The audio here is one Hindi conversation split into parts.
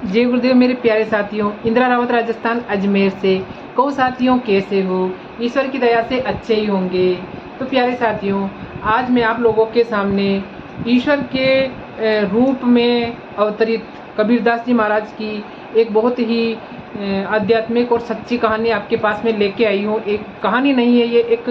जय गुरुदेव मेरे प्यारे साथियों, इंदिरा रावत राजस्थान अजमेर से। कहो साथियों कैसे हो? ईश्वर की दया से अच्छे ही होंगे। तो प्यारे साथियों, आज मैं आप लोगों के सामने ईश्वर के रूप में अवतरित कबीरदास जी महाराज की एक बहुत ही आध्यात्मिक और सच्ची कहानी आपके पास में लेके आई हूँ। एक कहानी नहीं है, ये एक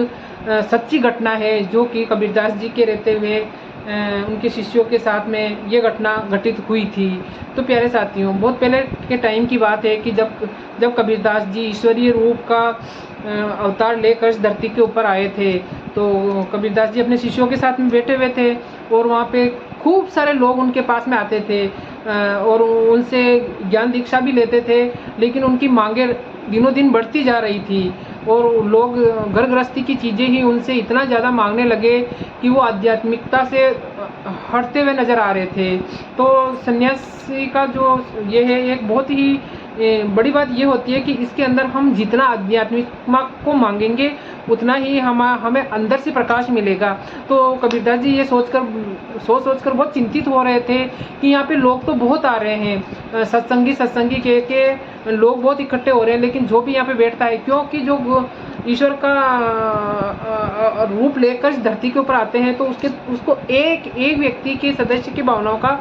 सच्ची घटना है जो कि कबीरदास जी के रहते हुए उनके शिष्यों के साथ में ये घटना घटित हुई थी। तो प्यारे साथियों, बहुत पहले के टाइम की बात है कि जब कबीरदास जी ईश्वरीय रूप का अवतार लेकर इस धरती के ऊपर आए थे, तो कबीरदास जी अपने शिष्यों के साथ में बैठे हुए थे और वहाँ पे खूब सारे लोग उनके पास में आते थे और उनसे ज्ञान दीक्षा भी लेते थे। लेकिन उनकी मांगे दिनों दिन बढ़ती जा रही थी और लोग घर गृहस्थी की चीज़ें ही उनसे इतना ज़्यादा मांगने लगे कि वो आध्यात्मिकता से हटते हुए नज़र आ रहे थे। तो सन्यासी का जो ये है, एक बहुत ही बड़ी बात ये होती है कि इसके अंदर हम जितना आध्यात्मिकता को मांगेंगे उतना ही हमें अंदर से प्रकाश मिलेगा। तो कबीरदास जी ये सोचकर बहुत चिंतित हो रहे थे कि यहाँ पे लोग तो बहुत आ रहे हैं, सत्संगी के लोग बहुत इकट्ठे हो रहे हैं, लेकिन जो भी यहाँ पे बैठता है, क्योंकि जो ईश्वर का रूप लेकर इस धरती के ऊपर आते हैं तो उसको एक व्यक्ति के सदस्य की भावनाओं का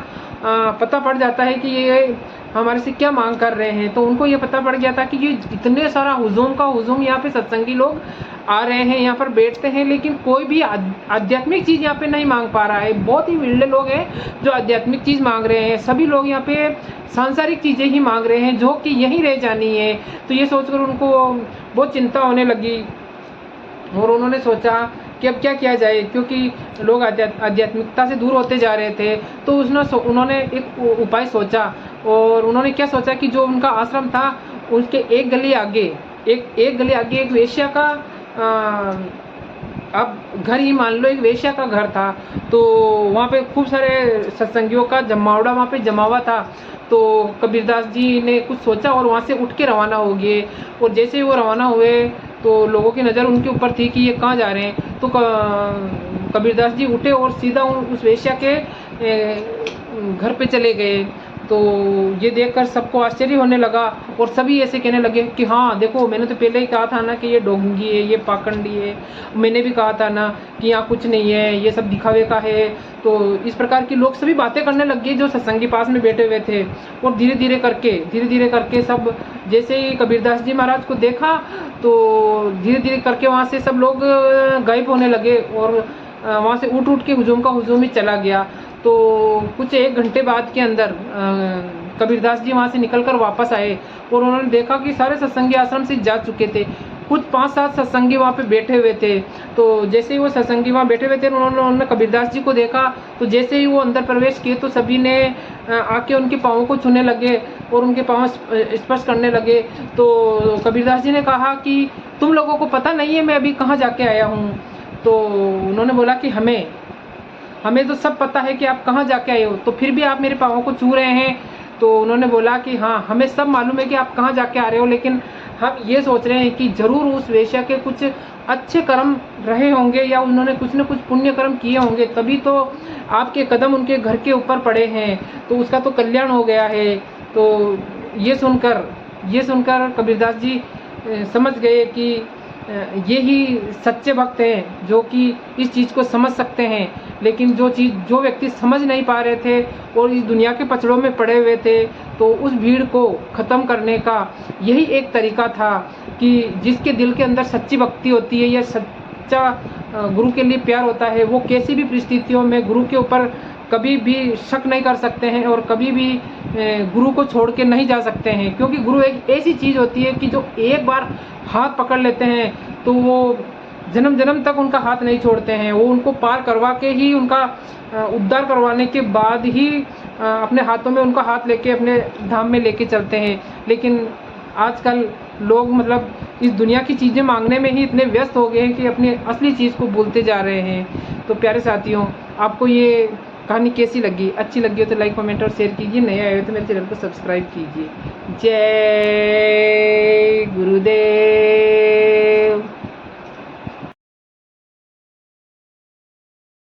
पता पड़ जाता है कि ये हमारे से क्या मांग कर रहे हैं। तो उनको ये पता पड़ गया था कि ये इतने सारा हुजूम यहाँ पे सत्संगी लोग आ रहे हैं, यहाँ पर बैठते हैं, लेकिन कोई भी आध्यात्मिक चीज़ यहाँ पे नहीं मांग पा रहा है। बहुत ही विरले लोग हैं जो आध्यात्मिक चीज़ मांग रहे हैं। सभी लोग यहाँ पे सांसारिक चीज़ें ही मांग रहे हैं जो कि यहीं रह जानी है। तो ये सोचकर उनको बहुत चिंता होने लगी और उन्होंने सोचा कि अब क्या किया जाए, क्योंकि लोग आध्यात्मिकता से दूर होते जा रहे थे। तो उन्होंने एक उपाय सोचा और उन्होंने क्या सोचा कि जो उनका आश्रम था उसके एक गली आगे एक वेश्या का आप घर ही मान लो, एक वेश्या का घर था। तो वहाँ पे खूब सारे सत्संगियों का जमावड़ा वहाँ पे जमा हुआ था। तो कबीरदास जी ने कुछ सोचा और वहाँ से उठ के रवाना हो गए। और जैसे ही वो रवाना हुए तो लोगों की नज़र उनके ऊपर थी कि ये कहाँ जा रहे हैं। तो कबीरदास जी उठे और सीधा उस वेश्या के घर पे चले गए। तो ये देखकर सबको आश्चर्य होने लगा और सभी ऐसे कहने लगे कि हाँ देखो, मैंने तो पहले ही कहा था ना कि ये डोंगी है, ये पाखंडी है। मैंने भी कहा था ना कि यहाँ कुछ नहीं है, ये सब दिखावे का है। तो इस प्रकार की लोग सभी बातें करने लग गए जो सत्संगी पास में बैठे हुए थे। और धीरे धीरे करके सब, जैसे ही कबीरदास जी महाराज को देखा तो धीरे धीरे करके वहाँ से सब लोग गायब होने लगे और वहाँ से उठ के हुजूम ही चला गया। तो कुछ 1 घंटे बाद के अंदर कबीरदास जी वहाँ से निकलकर वापस आए और उन्होंने देखा कि सारे सत्संगी आश्रम से जा चुके थे। कुछ 5-7 सत्संगी वहाँ पे बैठे हुए थे। तो जैसे ही वो सत्संगी वहाँ बैठे हुए थे उन्होंने कबीरदास जी को देखा। तो जैसे ही वो अंदर प्रवेश किए तो सभी ने आके उनके पाँवों को छूने लगे और उनके पाँव स्पर्श करने लगे। तो कबीरदास जी ने कहा कि तुम लोगों को पता नहीं है मैं अभी कहाँ जाके आया हूँ? तो उन्होंने बोला कि हमें तो सब पता है कि आप कहाँ जाके आए हो, तो फिर भी आप मेरे पाँवों को छू रहे हैं। तो उन्होंने बोला कि हाँ, हमें सब मालूम है कि आप कहाँ जाके आ रहे हो, लेकिन हम ये सोच रहे हैं कि ज़रूर उस वेश्या के कुछ अच्छे कर्म रहे होंगे या उन्होंने कुछ न कुछ पुण्य कर्म किए होंगे, तभी तो आपके कदम उनके घर के ऊपर पड़े हैं, तो उसका तो कल्याण हो गया है। तो ये सुनकर कबीरदास जी समझ गए कि ये ही सच्चे भक्त हैं जो कि इस चीज़ को समझ सकते हैं। लेकिन जो व्यक्ति समझ नहीं पा रहे थे और इस दुनिया के पचड़ों में पड़े हुए थे, तो उस भीड़ को ख़त्म करने का यही एक तरीका था कि जिसके दिल के अंदर सच्ची भक्ति होती है या सच्चा गुरु के लिए प्यार होता है, वो कैसी भी परिस्थितियों में गुरु के ऊपर कभी भी शक नहीं कर सकते हैं और कभी भी गुरु को छोड़ के नहीं जा सकते हैं। क्योंकि गुरु एक ऐसी चीज़ होती है कि जो एक बार हाथ पकड़ लेते हैं तो वो जन्म जन्म तक उनका हाथ नहीं छोड़ते हैं। वो उनको पार करवा के ही, उनका उद्धार करवाने के बाद ही अपने हाथों में उनका हाथ लेके अपने धाम में लेके चलते हैं। लेकिन आजकल लोग मतलब इस दुनिया की चीज़ें मांगने में ही इतने व्यस्त हो गए हैं कि अपनी असली चीज़ को भूलते जा रहे हैं। तो प्यारे साथियों, आपको ये कहानी कैसी लगी? अच्छी लगी हो तो लाइक, कमेंट और शेयर कीजिए। नए आए हो तो मेरे चैनल को सब्सक्राइब कीजिए। जय गुरुदेव।